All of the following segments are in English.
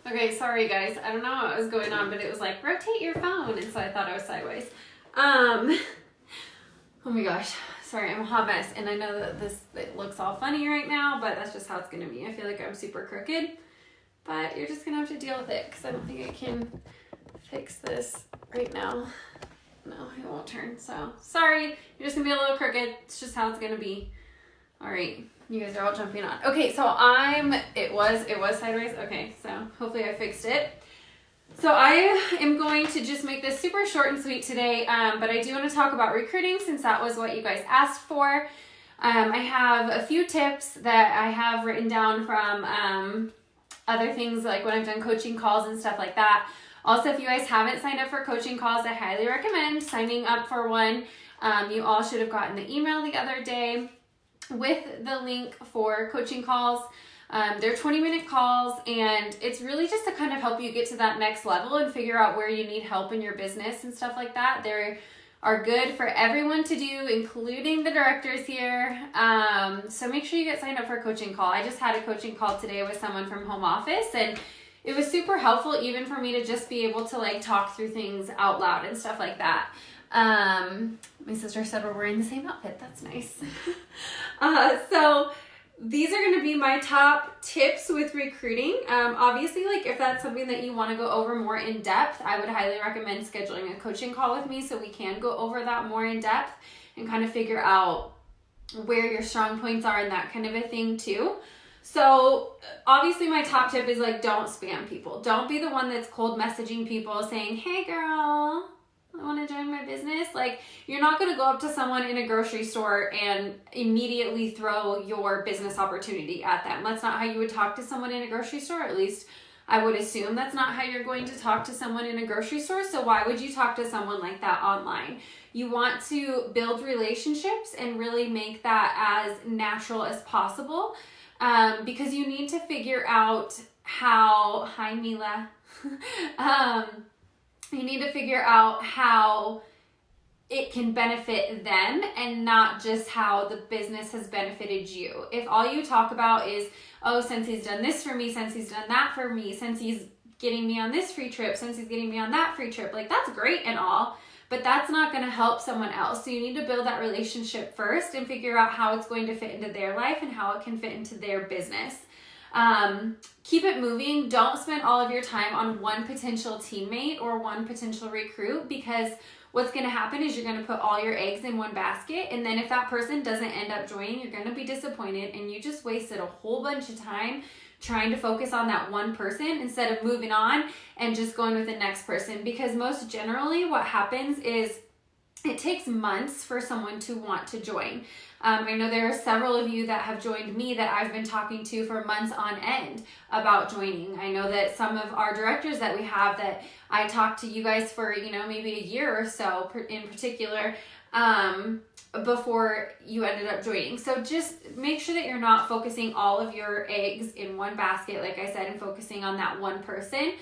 Okay, sorry guys. I don't know what was going on, but it was like, rotate your phone. And so I thought I was sideways. Oh my gosh. Sorry, I'm a hot mess. And I know that it looks all funny right now, but that's just how it's going to be. I feel like I'm super crooked. But you're just going to have to deal with it because I don't think I can fix this right now. No, it won't turn. So, sorry. You're just going to be a little crooked. It's just how it's going to be. All right. You guys are all jumping on. Okay, so it was sideways. Okay, so hopefully I fixed it. So I am going to just make this super short and sweet today, but I do want to talk about recruiting since that was what you guys asked for. I have a few tips that I have written down from other things like when I've done coaching calls and stuff like that. Also, if you guys haven't signed up for coaching calls, I highly recommend signing up for one. You all should have gotten the email the other day with the link for coaching calls. They're 20-minute calls, and it's really just to kind of help you get to that next level and figure out where you need help in your business and stuff like that. They are good for everyone to do, including the directors here. So make sure you get signed up for a coaching call. I just had a coaching call today with someone from home office, and it was super helpful even for me to just be able to like talk through things out loud and stuff like that. My sister said we're wearing the same outfit. That's nice. So these are going to be my top tips with recruiting. Obviously, like if that's something that you want to go over more in depth, I would highly recommend scheduling a coaching call with me so we can go over that more in depth and kind of figure out where your strong points are and that kind of a thing too. So obviously my top tip is like, don't spam people. Don't be the one that's cold messaging people saying, hey girl, I want to join my business. Like, you're not going to go up to someone in a grocery store and immediately throw your business opportunity at them. That's not how you would talk to someone in a grocery store. At least I would assume that's not how you're going to talk to someone in a grocery store. So why would you talk to someone like that online? You want to build relationships and really make that as natural as possible, because you need to figure out how, hi Mila, you need to figure out how it can benefit them and not just how the business has benefited you. If all you talk about is, oh, Scentsy's done this for me, Scentsy's done that for me, Scentsy's getting me on this free trip, Scentsy's getting me on that free trip, like that's great and all, but that's not going to help someone else. So you need to build that relationship first and figure out how it's going to fit into their life and how it can fit into their business. Keep it moving. Don't spend all of your time on one potential teammate or one potential recruit, because what's going to happen is you're going to put all your eggs in one basket. And then if that person doesn't end up joining, you're going to be disappointed and you just wasted a whole bunch of time trying to focus on that one person instead of moving on and just going with the next person. Because most generally what happens is it takes months for someone to want to join. I know there are several of you that have joined me that I've been talking to for months on end about joining. I know that some of our directors that we have that I talked to you guys for, maybe a year or so in particular, before you ended up joining. So just make sure that you're not focusing all of your eggs in one basket, like I said, and focusing on that one person,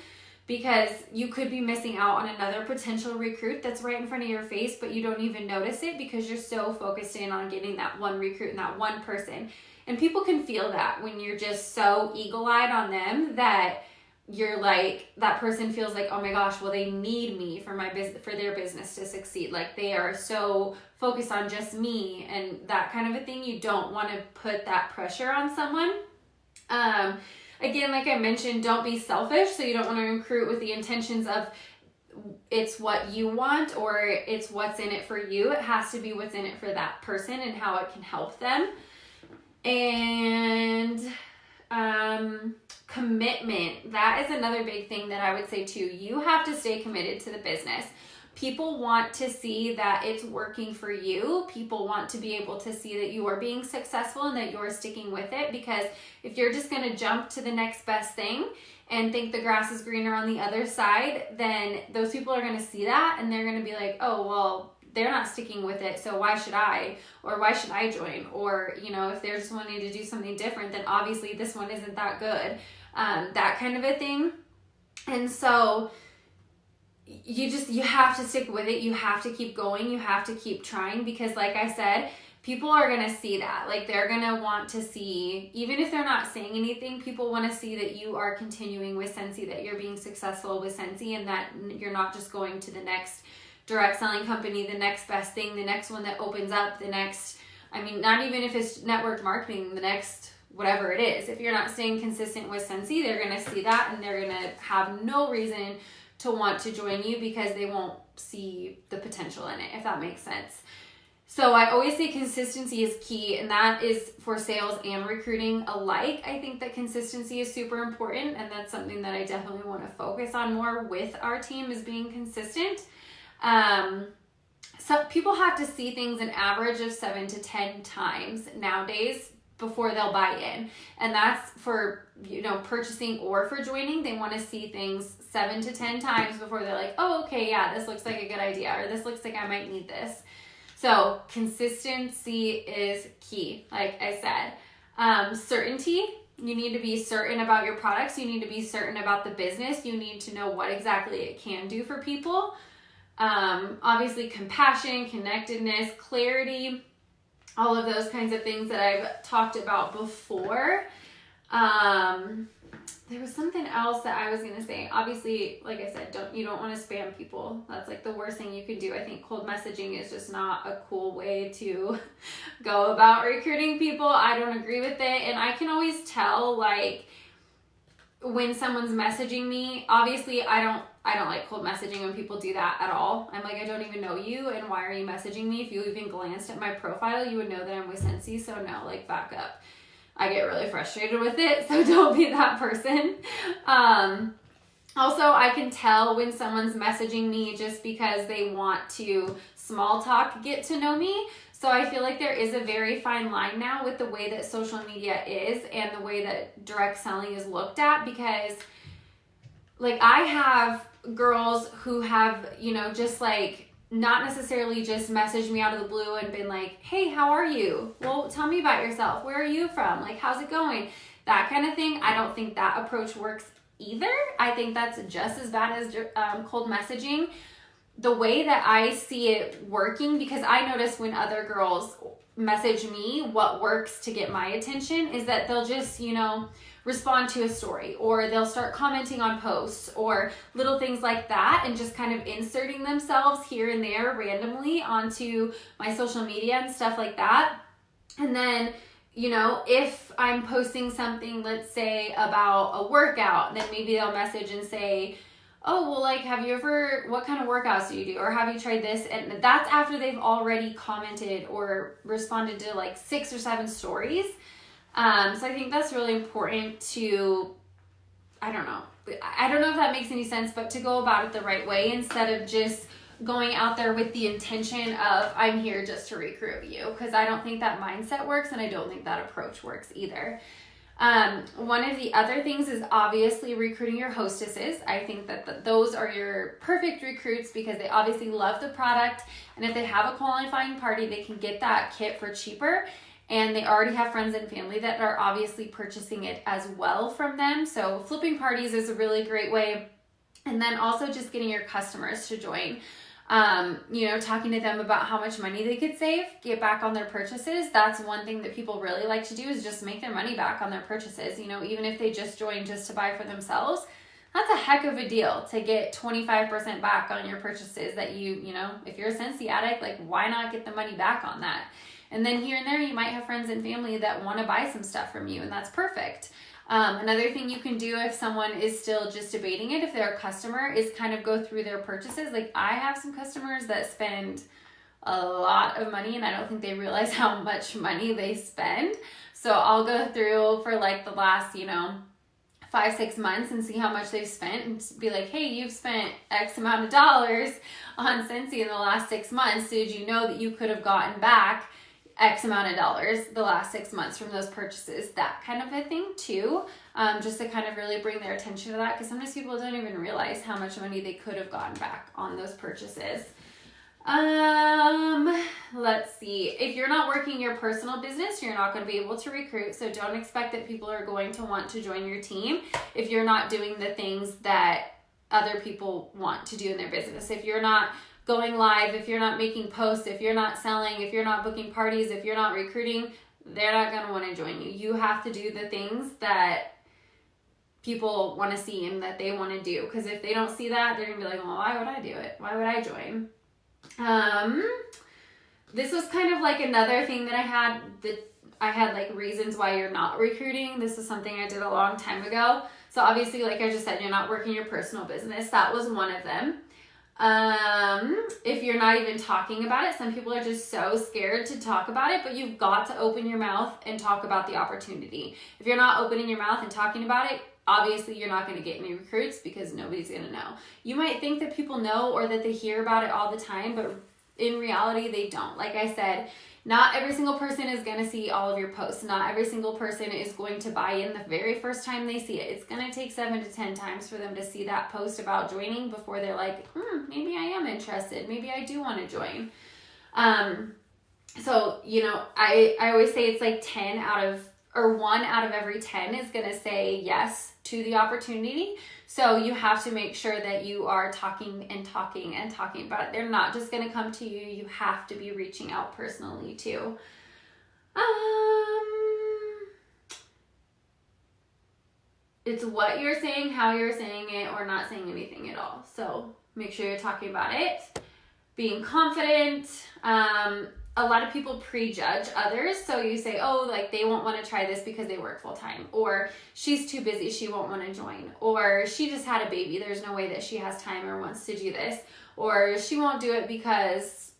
because you could be missing out on another potential recruit that's right in front of your face, but you don't even notice it because you're so focused in on getting that one recruit and that one person. And people can feel that when you're just so eagle-eyed on them that you're like, that person feels like, oh my gosh, well, they need me for my business, for their business to succeed. Like they are so focused on just me and that kind of a thing. You don't want to put that pressure on someone. Again, like I mentioned, don't be selfish. So you don't want to recruit with the intentions of it's what you want or it's what's in it for you. It has to be what's in it for that person and how it can help them. And commitment. That is another big thing that I would say too. You have to stay committed to the business. People want to see that it's working for you. People want to be able to see that you are being successful and that you're sticking with it, because if you're just going to jump to the next best thing and think the grass is greener on the other side, then those people are going to see that and they're going to be like, oh, well, they're not sticking with it, so why should I? Or why should I join? Or, if they're just wanting to do something different, then obviously this one isn't that good. That kind of a thing. And so you have to stick with it. You have to keep going. You have to keep trying, because like I said, people are going to see that. Like, they're going to want to see, even if they're not saying anything, people want to see that you are continuing with Scentsy, that you're being successful with Scentsy, and that you're not just going to the next direct selling company, the next best thing, the next one that opens up, the next, I mean, not even if it's network marketing, the next whatever it is. If you're not staying consistent with Scentsy, they're going to see that, and they're going to have no reason to want to join you because they won't see the potential in it, if that makes sense. So I always say consistency is key, and that is for sales and recruiting alike. I think that consistency is super important, and that's something that I definitely want to focus on more with our team, is being consistent. So people have to see things an average of 7 to 10 times nowadays before they'll buy in. And that's for, you know, purchasing or for joining. They want to see things 7 to 10 times before they're like, oh, okay, yeah, this looks like a good idea, or this looks like I might need this. So consistency is key, like I said. Certainty, you need to be certain about your products. You need to be certain about the business. You need to know what exactly it can do for people. Obviously compassion, connectedness, clarity, all of those kinds of things that I've talked about before. There was something else that I was going to say. Obviously, like I said, you don't want to spam people. That's like the worst thing you can do. I think cold messaging is just not a cool way to go about recruiting people. I don't agree with it. And I can always tell, like, when someone's messaging me, obviously I don't like cold messaging when people do that at all. I'm like, I don't even know you, and why are you messaging me? If you even glanced at my profile, you would know that I'm with Scentsy, so no, like, back up. I get really frustrated with it, so don't be that person. Also, I can tell when someone's messaging me just because they want to small talk, get to know me. So I feel like there is a very fine line now with the way that social media is and the way that direct selling is looked at, because like I have girls who have, you know, just like not necessarily just messaged me out of the blue and been like, hey, how are you? Well, tell me about yourself. Where are you from? Like, how's it going? That kind of thing. I don't think that approach works either. I think that's just as bad as cold messaging. The way that I see it working, because I notice when other girls message me, what works to get my attention is that they'll just, you know, respond to a story, or they'll start commenting on posts or little things like that, and just kind of inserting themselves here and there randomly onto my social media and stuff like that. And then, you know, if I'm posting something, let's say about a workout, then maybe they'll message and say, oh, well, like, what kind of workouts do you do? Or have you tried this? And that's after they've already commented or responded to like 6 or 7 stories. So I think that's really important to, I don't know if that makes any sense, but to go about it the right way instead of just going out there with the intention of, I'm here just to recruit you, because I don't think that mindset works, and I don't think that approach works either. One of the other things is obviously recruiting your hostesses. I think that those are your perfect recruits because they obviously love the product, and if they have a qualifying party, they can get that kit for cheaper, and they already have friends and family that are obviously purchasing it as well from them. So flipping parties is a really great way. And then also just getting your customers to join. You know, talking to them about how much money they could save, get back on their purchases. That's one thing that people really like to do, is just make their money back on their purchases. You know, even if they just join just to buy for themselves, that's a heck of a deal to get 25% back on your purchases that you know, if you're a Scentsy addict, like, why not get the money back on that? And then here and there, you might have friends and family that want to buy some stuff from you, and that's perfect. Another thing you can do if someone is still just debating it, if they're a customer, is kind of go through their purchases. Like, I have some customers that spend a lot of money, and I don't think they realize how much money they spend. So I'll go through for like the last, 5-6 months and see how much they've spent, and be like, hey, you've spent X amount of dollars on Scentsy in the last 6 months. Did you know that you could have gotten back X amount of dollars the last 6 months from those purchases? That kind of a thing too, just to kind of really bring their attention to that, because sometimes people don't even realize how much money they could have gotten back on those purchases. Let's see. If you're not working your personal business, you're not going to be able to recruit, so don't expect that people are going to want to join your team if you're not doing the things that other people want to do in their business. If you're not going live, if you're not making posts, if you're not selling, if you're not booking parties, if you're not recruiting, they're not going to want to join you. You have to do the things that people want to see and that they want to do. Because if they don't see that, they're going to be like, well, why would I do it? Why would I join? This was kind of like another thing that I had like reasons why you're not recruiting. This is something I did a long time ago. So obviously, like I just said, you're not working your personal business. That was one of them. If you're not even talking about it, some people are just so scared to talk about it, but you've got to open your mouth and talk about the opportunity. If you're not opening your mouth and talking about it, obviously you're not going to get any recruits because nobody's going to know. You might think that people know or that they hear about it all the time, but in reality, they don't. Like I said, not every single person is going to see all of your posts. Not every single person is going to buy in the very first time they see it. It's going to take 7 to 10 times for them to see that post about joining before they're like, maybe I am interested. Maybe I do want to join. So, you know, I always say it's like 1 out of every 10 is going to say yes to the opportunity. So you have to make sure that you are talking and talking and talking about it. They're not just going to come to you. You have to be reaching out personally too. It's what you're saying, how you're saying it, or not saying anything at all. So make sure you're talking about it. Being confident. A lot of people prejudge others. So you say, oh, like they won't want to try this because they work full time, or she's too busy, she won't want to join, or she just had a baby, there's no way that she has time or wants to do this, or she won't do it because,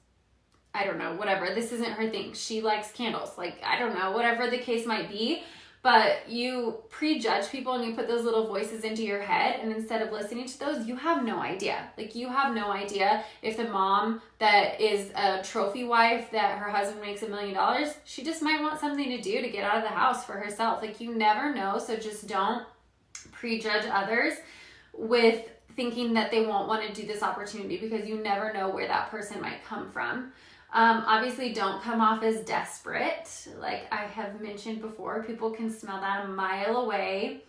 I don't know, whatever, this isn't her thing, she likes candles, like, I don't know, whatever the case might be. But you prejudge people and you put those little voices into your head, and instead of listening to those, you have no idea. Like, you have no idea if the mom that is a trophy wife that her husband makes $1 million, she just might want something to do to get out of the house for herself. Like, you never know, so just don't prejudge others with thinking that they won't want to do this opportunity, because you never know where that person might come from. Obviously, don't come off as desperate. Like I have mentioned before, people can smell that a mile away.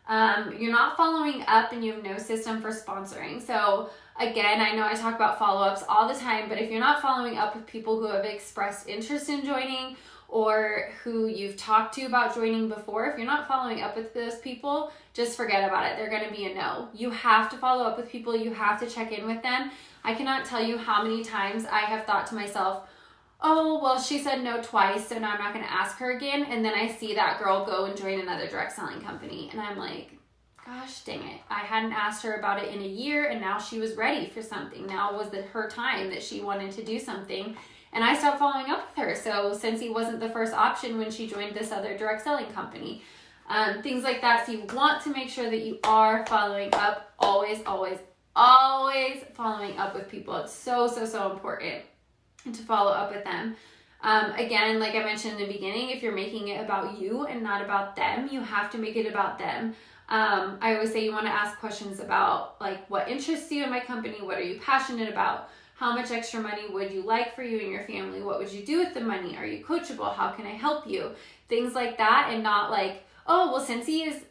You're not following up and you have no system for sponsoring. So again, I know I talk about follow-ups all the time, but if you're not following up with people who have expressed interest in joining or who you've talked to about joining before, if you're not following up with those people, just forget about it. They're going to be a no. You have to follow up with people. You have to check in with them. I cannot tell you how many times I have thought to myself, oh, well, she said no twice, so now I'm not going to ask her again. And then I see that girl go and join another direct selling company. And I'm like, gosh, dang it. I hadn't asked her about it in a year, and now she was ready for something. Now was her time that she wanted to do something. And I stopped following up with her. So Scentsy wasn't the first option when she joined this other direct selling company. Things like that. So you want to make sure that you are following up. Always following up with people. It's so important to follow up with them. Again, like I mentioned in the beginning, if you're making it about you and not about them, you have to make it about them. I always say you want to ask questions about like, what interests you in my company? What are you passionate about? How much extra money would you like for you and your family? What would you do with the money? Are you coachable? How can I help you? Things like that, and not like, oh, well, Scentsy is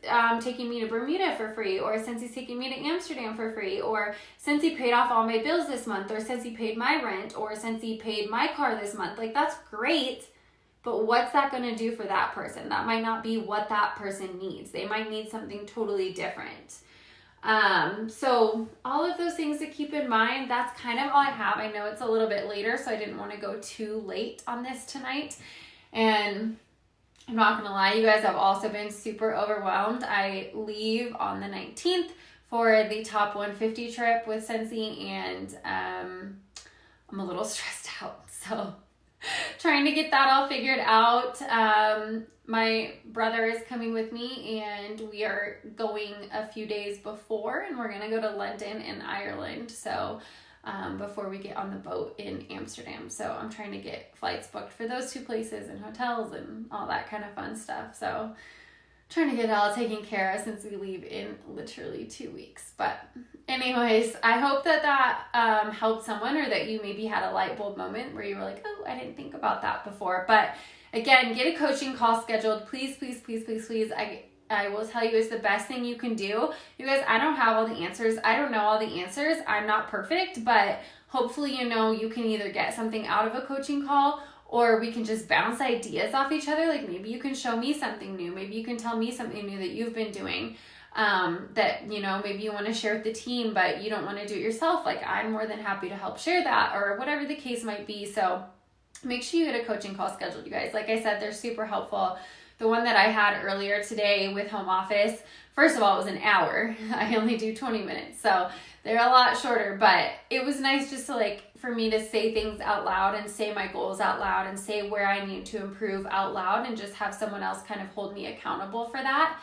taking me to Bermuda for free, or Scentsy's taking me to Amsterdam for free, or Scentsy paid off all my bills this month, or Scentsy paid my rent, or Scentsy paid my car this month. Like, that's great, but what's that going to do for that person? That might not be what that person needs. They might need something totally different. So all of those things to keep in mind. That's kind of all I have. I know it's a little bit later, so I didn't want to go too late on this tonight. And I'm not going to lie, you guys, have also been super overwhelmed. I leave on the 19th for the top 150 trip with Scentsy, and I'm a little stressed out. So trying to get that all figured out. My brother is coming with me, and we are going a few days before, and we're going to go to London and Ireland. So before we get on the boat in Amsterdam. So I'm trying to get flights booked for those two places and hotels and all that kind of fun stuff. So trying to get it all taken care of since we leave in literally 2 weeks. But anyways, I hope that helped someone, or that you maybe had a light bulb moment where you were like, oh, I didn't think about that before. But again, get a coaching call scheduled. Please. I will tell you, it's the best thing you can do. You guys, I don't have all the answers. I don't know all the answers. I'm not perfect, but hopefully, you know, you can either get something out of a coaching call, or we can just bounce ideas off each other. Like maybe you can show me something new. Maybe you can tell me something new that you've been doing, that, you know, maybe you want to share with the team, but you don't want to do it yourself. Like I'm more than happy to help share that, or whatever the case might be. So make sure you get a coaching call scheduled, you guys. Like I said, they're super helpful. The one that I had earlier today with home office, first of all, it was an hour. I only do 20 minutes. So they're a lot shorter, but it was nice just to like, for me to say things out loud and say my goals out loud and say where I need to improve out loud, and just have someone else kind of hold me accountable for that.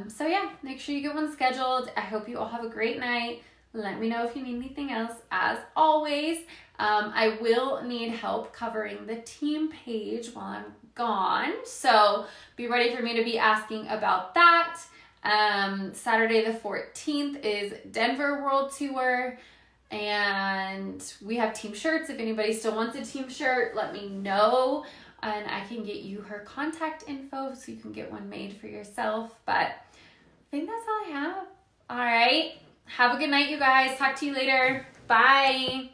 So yeah, make sure you get one scheduled. I hope you all have a great night. Let me know if you need anything else. As always, I will need help covering the team page while I'm gone. So be ready for me to be asking about that. Saturday the 14th is Denver World Tour, and we have team shirts. If anybody still wants a team shirt, let me know, and I can get you her contact info so you can get one made for yourself. But I think that's all I have. All right. Have a good night, you guys. Talk to you later. Bye.